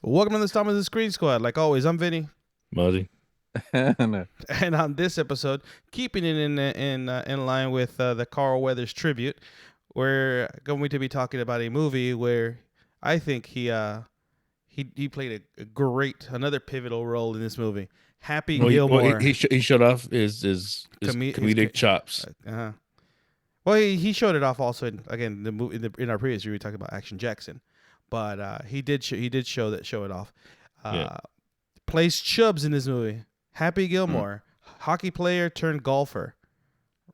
Welcome to the Stomach of the Screen Squad. Like always, I'm Vinny. Muzzy. No. And on this episode, keeping it in line with the Carl Weathers tribute, we're going to be talking about a movie where I think he played another pivotal role in this movie. Happy Gilmore. He showed off his comedic chops. Uh-huh. Well, he showed it off also in the movie in our previous review. We talked about Action Jackson, but he did show it off. Plays Chubbs in this movie. Happy Gilmore, hockey player turned golfer,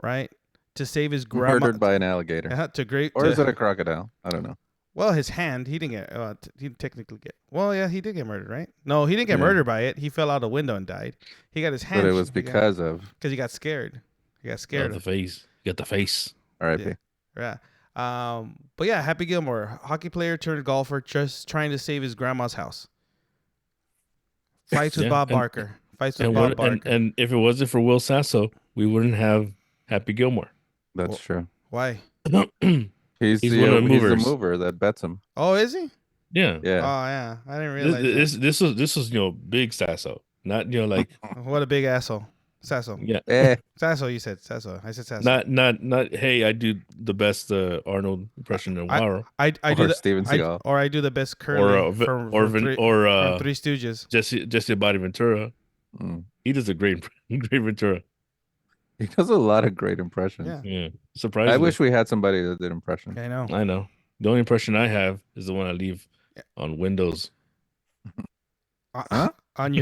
right? To save his grandma. Murdered by an alligator. Is it a crocodile? I don't know. Well, his hand, he didn't get. He didn't technically get. Well, yeah, he did get murdered, right? No, he didn't get murdered by it. He fell out a window and died. He got his hand. But it was because he got scared. He got scared. The face. You got the face. R.I.P. Yeah. But yeah, Happy Gilmore, hockey player turned golfer, just trying to save his grandma's house. Fights with Bob Barker. And if it wasn't for Will Sasso, we wouldn't have Happy Gilmore. That's true. Why? He's the mover that bets him. Oh, is he? Yeah. Oh, yeah. I didn't realize this was big Sasso, not like what a big asshole. Sasso. Yeah. Sasso, you said Sasso. I said Sasso. Not. Hey, I do the best Arnold impression in a while. I do Steven Seagal. I do the best Curly from Three Stooges. Jesse Body Ventura. He does a great Ventura. He does a lot of great impressions. Yeah. Surprisingly. I wish we had somebody that did impressions. I know. The only impression I have is the one I leave on Windows. On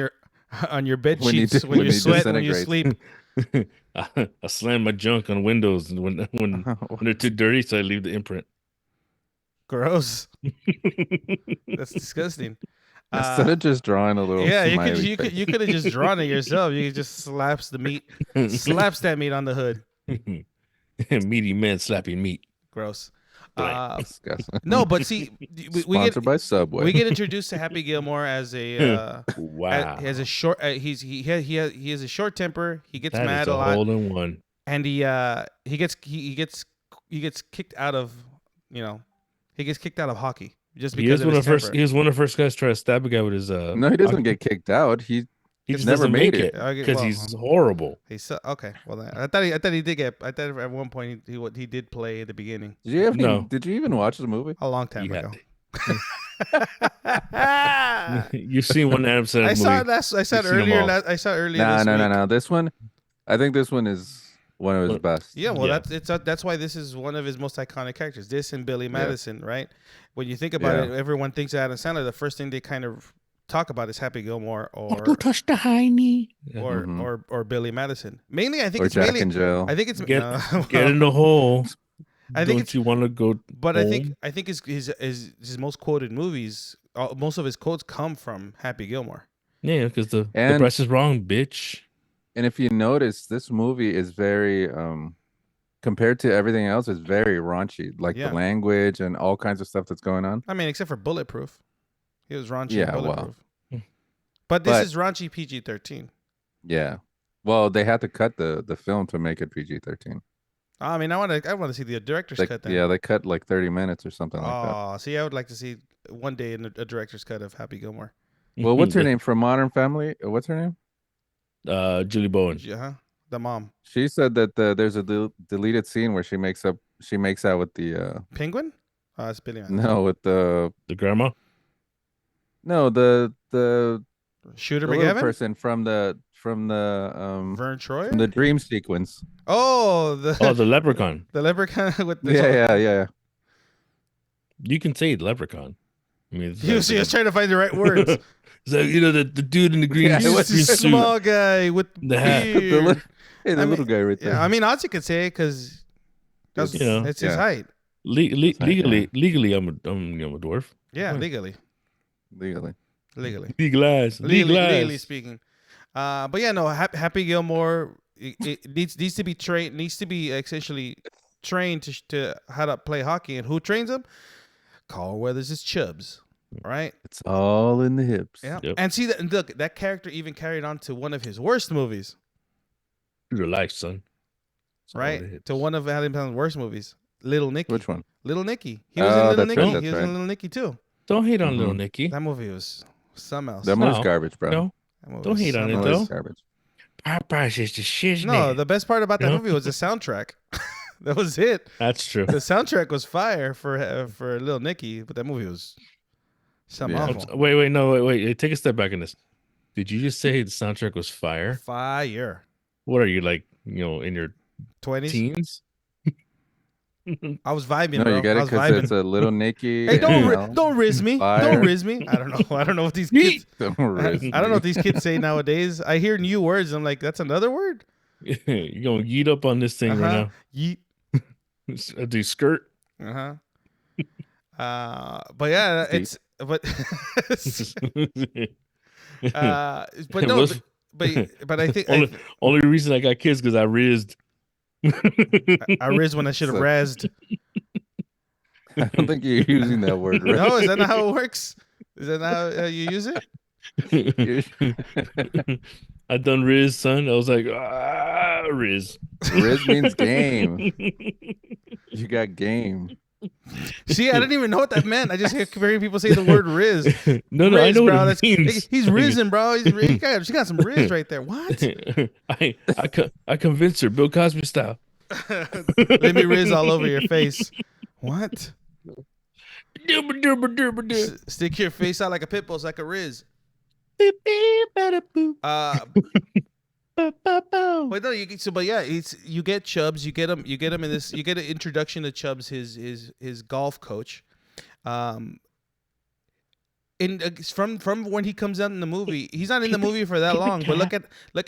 your bed sheets when you sweat, when you sleep. I slam my junk on Windows when they're too dirty, so I leave the imprint. Gross. That's disgusting. Instead of just drawing a little, you could have just drawn it yourself. You just slaps that meat on the hood. Meaty men slapping meat. Gross. Disgusting. No, but see, sponsored by Subway. We get introduced to Happy Gilmore as a wow. He has a short. He has a short temper. He gets mad a lot. Hole in one. And he gets kicked out of he gets kicked out of hockey just because of his temper. He was one of the first guys to try to stab a guy with his. No, he doesn't get kicked out. He just never made it because he's horrible. Okay. Well, I thought he did get. I thought at one point he did play at the beginning. Did you even watch the movie? A long time ago. You've seen one Adam Sandler movie. I saw it earlier. I saw it earlier. No. This one, I think this one is one of his best. Yeah, well, that's why this is one of his most iconic characters. This and Billy Madison, right? When you think about it, everyone thinks of Adam Sandler. The first thing they kind of talk about is Happy Gilmore or don't touch the high knee or Billy Madison. Mainly, I think it's Jack and Jill. I think it's get in the hole. I think don't you want to go? But home? I think his most quoted movies, most of his quotes come from Happy Gilmore. Yeah, because the press is wrong, bitch. And if you notice, this movie is very compared to everything else, is very raunchy. Like the language and all kinds of stuff that's going on. I mean, except for Bulletproof. He was raunchy. Yeah, Bulletproof. But this is raunchy PG-13. Yeah. Well, they had to cut the film to make it PG-13. I mean, I want to see the director's cut then. Yeah, they cut like 30 minutes or something like that. Oh, see, I would like to see one day in a director's cut of Happy Gilmore. Well, what's her name from Modern Family? What's her name? Julie Bowen. The mom. She said that there's a deleted scene where she makes out with the penguin. It's Billy. No, with the grandma. No, the Shooter the McGavin person from the Vern Troyer? from the dream sequence. The leprechaun. The leprechaun with the yeah. You can say leprechaun. I mean, he was trying to find the right words. So the dude in the green suit, small guy with the hat, the little guy right there. Yeah, I mean, Ozzy could say it because it's his height. Legally, I'm a dwarf. Yeah, legally legalized speaking. But yeah, no, Happy Gilmore it needs to be trained. Needs to be essentially trained to how to play hockey, and who trains him? Carl Weathers is Chubbs. Right, it's all in the hips. Yeah, and see that. Look, that character even carried on to one of his worst movies. Your life, son. Right, to one of Adam Sandler's worst movies, Little Nicky. Which one? Little Nicky. He was in Little Nicky. Right, he was in Little Nicky too. Don't hate on Little Nicky. That movie was Something else. That movie's No. garbage, bro. No, That movie don't was hate on something it That else. movie's though. garbage. Popeyes is the shiznit. No, the best part about that No? movie was the soundtrack. That was it. That's true. The soundtrack was fire for Little Nicky, but that movie was something Yeah. awful. Wait. No, wait. Take a step back in this. Did you just say the soundtrack was fire? Fire. What are you like? In your 20s. teens? I was vibing, No, bro. you get I it was because vibing. it's a Little Nicky. Hey, and, you know, don't riz me. Fire. Don't riz me. I don't know. I don't know what these kids. Don't I riz don't know me. what these kids say nowadays. I hear new words. I'm like, that's another word. You're gonna yeet up on this thing right Yeet. now. Do skirt? But yeah, Deep. it's but but It no, was- but I think only reason I got kids because I rizzed. I riz when I should have So- razzed. I don't think you're using that word right. No, is that not how it works? Is that not how you use it? I done riz, son. I was like, riz. Riz means game. You got game. See, I didn't even know what that meant. I just hear people say the word riz. No, Riz, I know bro. what That's, it means. he's rizzing, bro. She got some riz right there. What? I convinced her, Bill Cosby style. Let me riz all over your face. What? Dooba dooba dooba doo. Stick your face out like a pit bull, so like a riz. Beep, beep, bada, boop, ba, ba, ba. But no, you get Chubbs, you get him in this, you get an introduction to Chubbs, his golf coach, from when he comes out in the movie, he's not in the movie for that long, but look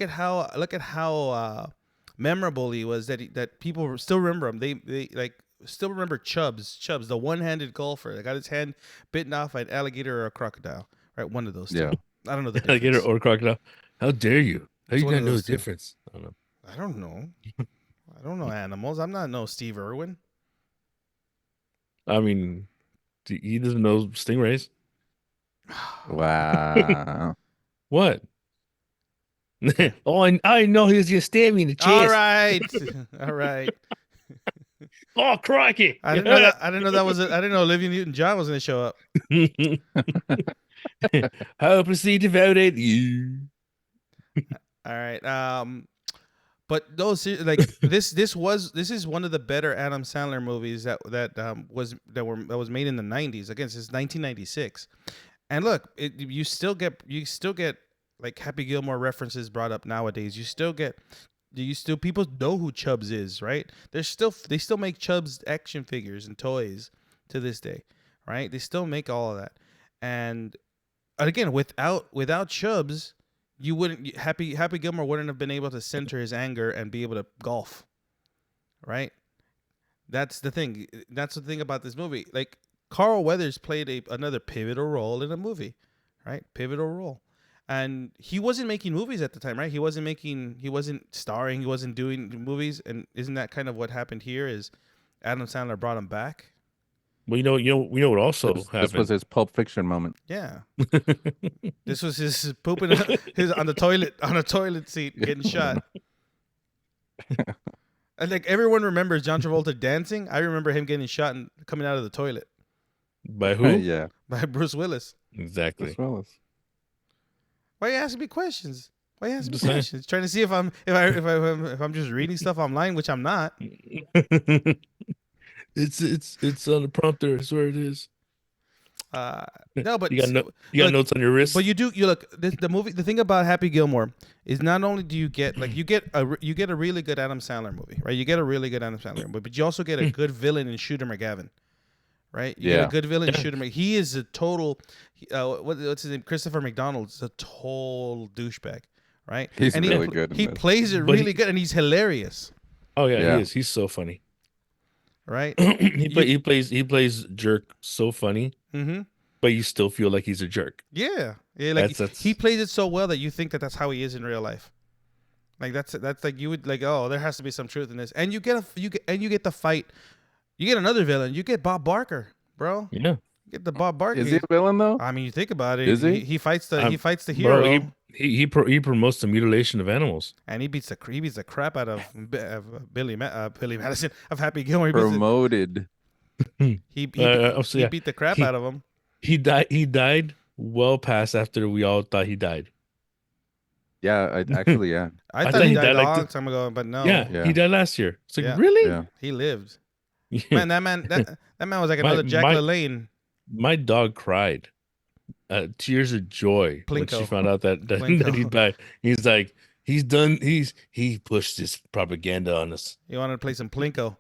at how memorable he was, that people still remember him. They like still remember Chubbs, the one-handed golfer that got his hand bitten off by an alligator or a crocodile, right? One of those two. Yeah. I don't know the Alligator difference. or crocodile. How dare you? How It's you one gonna of know the those two. difference? I don't know. I don't know. I don't know animals. I'm not no Steve Irwin. I mean, he doesn't know stingrays. Wow. What? Oh, I know he was gonna stab me in the chest. All right, all right. Oh, crikey! I didn't know that was it. I didn't know Olivia Newton-John was going to show up. Hopelessly devoted. You. All right. But those like this is one of the better Adam Sandler movies that was made in the 90s. Again, this is 1996. And look, you still get like Happy Gilmore references brought up nowadays. People know who Chubbs is, right? They still make Chubbs action figures and toys to this day, right? They still make all of that. And again, without Chubbs, Happy Gilmore wouldn't have been able to center his anger and be able to golf, right? That's the thing. That's the thing about this movie. Like Carl Weathers played another pivotal role in a movie, right? Pivotal role. And he wasn't making movies at the time, right? He wasn't starring, he wasn't doing movies. And isn't that kind of what happened here? Is Adam Sandler brought him back? Well, you know what also happened. This was his Pulp Fiction moment. Yeah. This was his pooping on a toilet seat getting shot. And like everyone remembers John Travolta dancing. I remember him getting shot and coming out of the toilet By who? Yeah. by Bruce Willis. Exactly. As well as. Why are you asking me questions? Why are you asking me Just saying. questions? Trying to see if I'm just reading stuff online, which I'm not. It's on the prompter. I swear it is. No, but You got look, notes on your wrist. But you look the movie. The thing about Happy Gilmore is not only do you get like you get a really good Adam Sandler movie, right? You get a really good Adam Sandler movie, but you also get a good villain in Shooter McGavin, right? You get a good villain in Shooter McGavin. He is a total. What's his name? Christopher McDonald's a total douchebag, right? He's and really good in He this. plays it But really good, and he's hilarious, Oh yeah, Yeah. he is. He's so funny. right? he plays jerk so funny, Mm-hmm. but you still feel like he's a jerk. Yeah, like That's- he plays it so well that you think that that's how he is in real life. Like that's like you would like, oh, there has to be some truth in this, and you get the fight. You get another villain. You get Bob Barker, bro. Yeah. You get the Bob Barker. Is he a villain though? I mean, you think about it. Is he? He fights the hero, Bro, he promotes the mutilation of animals. and he beats the crap out of Billy Madison of Happy Gilmore. He beats Promoted. he So yeah, beat the crap out of him. he died well past after we all thought he died. Yeah, actually, yeah. I I thought thought he he died died a like long time ago, but no. Yeah, Yeah. he died last year. It's like, Yeah. really? Yeah. He lived. Yeah. Man, that man was like My- another Jack my- LaLanne. My dog cried. Tears of joy when she Plinko. found out that Plinko. that he died. He's like, he's done. He pushed his propaganda on us. You wanted to play some Plinko.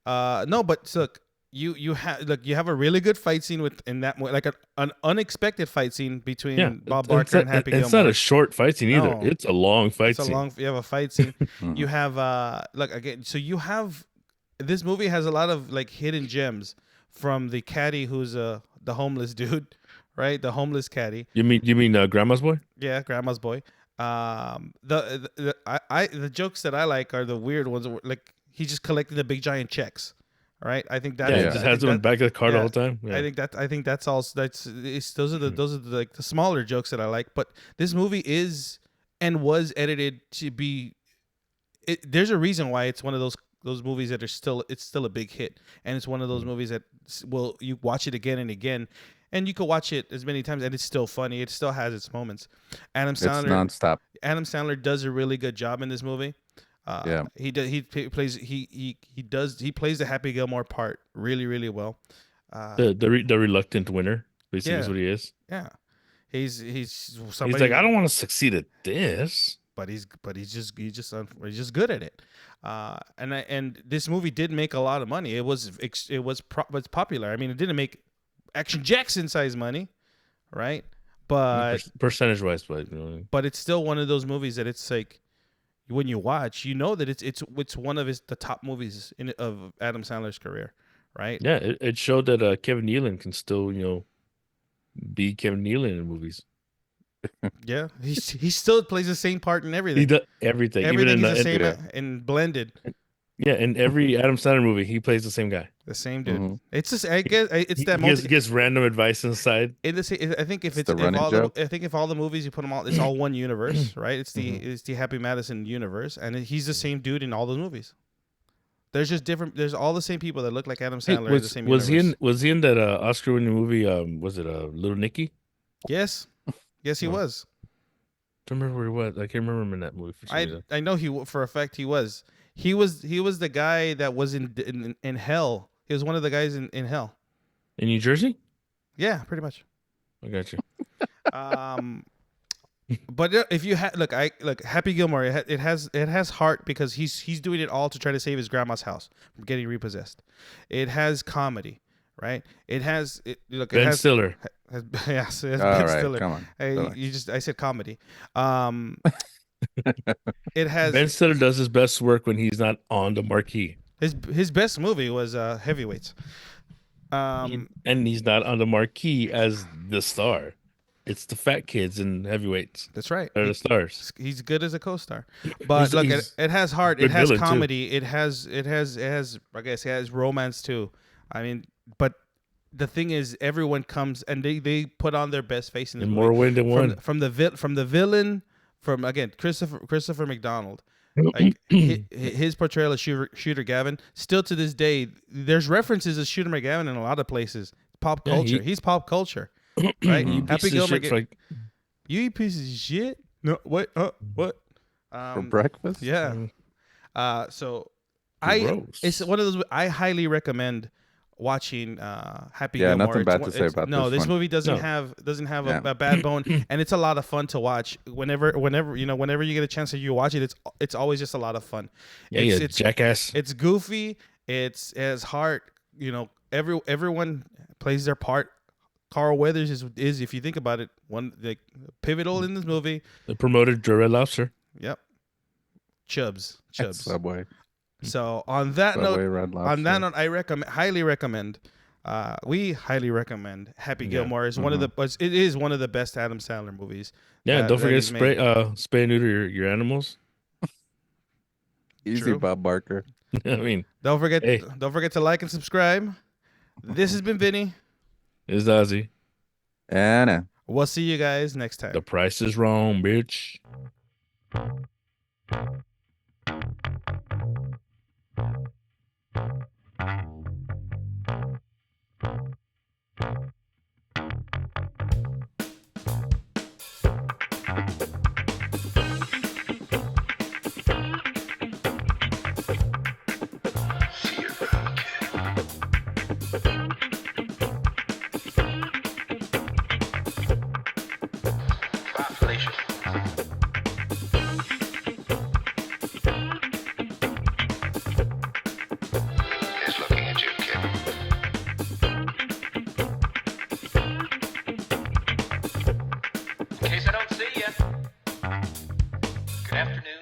No, but look, you have a really good fight scene in that like an unexpected fight scene between Yeah, Bob Barker and Happy it's Gilmore. not a short fight scene either. No. It's a long fight It's a scene. long. You have a fight scene. Mhm. You have look again. So you have this movie has a lot of like hidden gems from the caddy who's the homeless dude, right? The homeless caddy. You mean Grandma's Boy? Yeah, grandma's boy. The jokes that I like are the weird ones. Like he just collected the big giant checks, right? I think that. Yeah, I he just think has them in that- the back of the car the yeah, whole time. Yeah. I think that's all. Those are the like the smaller jokes that I like. But this movie is and was edited to be. There's a reason why it's one of those movies that it's still a big hit, and it's one of those movies that you watch it again and again, and you could watch it as many times and it's still funny. It still has its moments. It's nonstop. Adam Sandler does a really good job in this movie. Yeah. He plays the Happy Gilmore part really, really well. The reluctant winner, basically, Yeah. is what he is. Yeah, he's somebody. He's like, I don't want to succeed at this. but he's just good at it. And this movie did make a lot of money. It was popular. I mean, it didn't make Action Jackson size money, right? But Percentage wise, but you know, but it's still one of those movies that it's like when you watch, you know that it's one of the top movies of Adam Sandler's career, right? yeah, it showed that Kevin Nealon can still be Kevin Nealon in movies. Yeah, he still plays the same part in everything. He does everything. Everything Even is the same yeah. and blended. in every Adam Sandler movie, he plays the same guy. The same dude. Mhm. It's just I guess it's that He gets random advice inside. I think if It's the running joke. I think if all the movies you put them all, it's all one universe, right? It's the Happy Madison universe, and he's the same dude in all those movies. There's just different. There's all the same people that look like Adam Hey, Sandler in the same universe. was he in that Oscar-winning movie? Was it Little Nicky? Yes, he Wow. was. I don't remember where he was. I can't remember him in that movie. For some reason. I know for a fact he was. He was the guy that was in hell. He was one of the guys in hell. In New Jersey? Yeah, pretty much. I got you. But if you look Happy Gilmore, it has heart because he's doing it all to try to save his grandma's house from getting repossessed. It has comedy, right? It has Ben Stiller. Yes, it has All Ben right, Stiller. come on. Hey, Relax. I said comedy. It has Ben Stiller does his best work when he's not on the marquee. his best movie was Heavyweights. And he's not on the marquee as the star. It's the fat kids in Heavyweights. That's right. They're the stars. He's good as a co-star, but look, he's it has heart. It good has villain, too. comedy. It has. I guess it has romance too. I mean, but the thing is, everyone comes and they put on their best face in the In movie. more ways than one. From the villain, from again Christopher McDonald. Like his portrayal of Shooter Gavin, still to this day, there's references of Shooter McGavin in a lot of places. Pop Yeah, culture. He's pop culture, right? You Happy piece of Gilmore. shit for like, You pieces of shit. No, what? What? For breakfast? Yeah. Mm. So Gross. it's one of those I highly recommend watching Happy Yeah, Gilmore. nothing bad to say about no, this this one. movie doesn't No. have Yeah. a bad bone, and it's a lot of fun to watch. Whenever whenever you get a chance to you watch it, it's always just a lot of fun. yeah, it's jackass. It's goofy. It has heart. Everyone plays their part. Carl Weathers is if you think about it, one pivotal in this movie. The promoted Red Lobster. Yep. Chubbs. Subway. So on that Subway note, Red Lobster. I highly recommend. We highly recommend Happy Yeah. Gilmore. Is one of the it is one of the best Adam Sandler movies. Yeah, that- don't that forget he's to made. Uh, spay and neuter your animals. Easy, True. Bob Barker. I mean, Don't forget Hey. to like and subscribe. This has been Vinny. it's Ozzy. Anna. We'll see you guys next time. The price is wrong, bitch. afternoon.